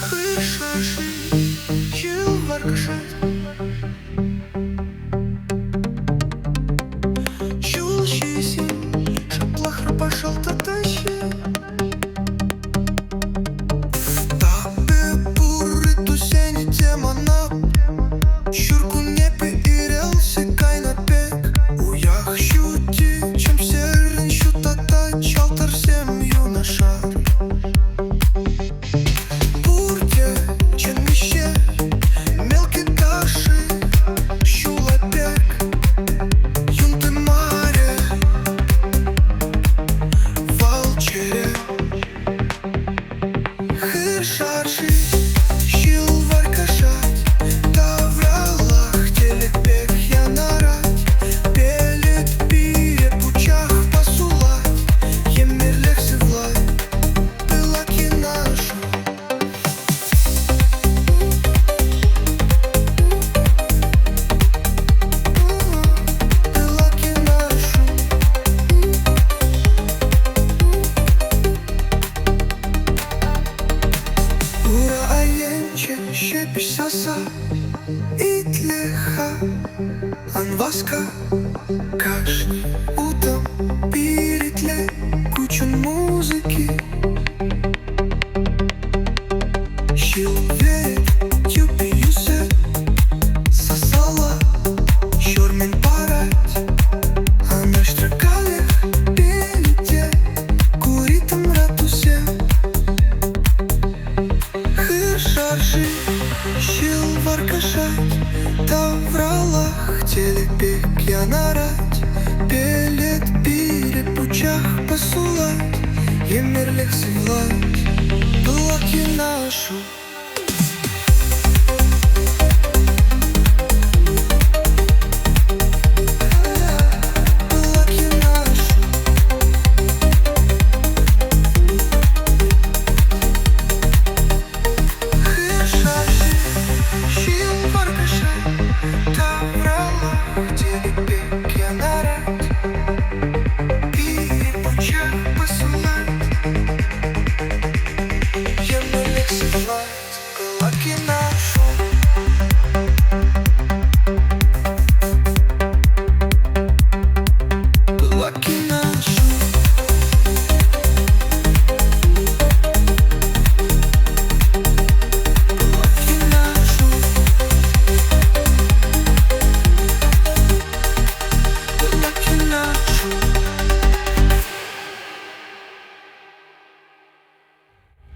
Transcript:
Хышаши, yılvar Чул шисин, шаплахра пошел таташи. Табе буры тусени темана. Шурку не перелся кайнат бек. Уях шути, чем серин шутата. Чалтар всем юношар. Бурте, чем еще мелкий даши. Шулапек, юнты маре. Волчере Хышарши, yılvar kaşat. Davralah телек бег я нарать. Пелет пире пучах посулать. Емерлех севлай, пылаки нашу. Пылаки нашу. Ура аенче, щепиш саса. Итлеха, анваска. Кашни утам перетле. Кучун музыки. Шилвет, тюпи юсе. Сасала, шурмен парать. Анаш тракалех, пелите. Куритам ратусе. Хышарши, yılvar kaşat. Davralah телек бег я нарать. Пелет пире пучах посулать. Емерлех севлать, пылаки нашу.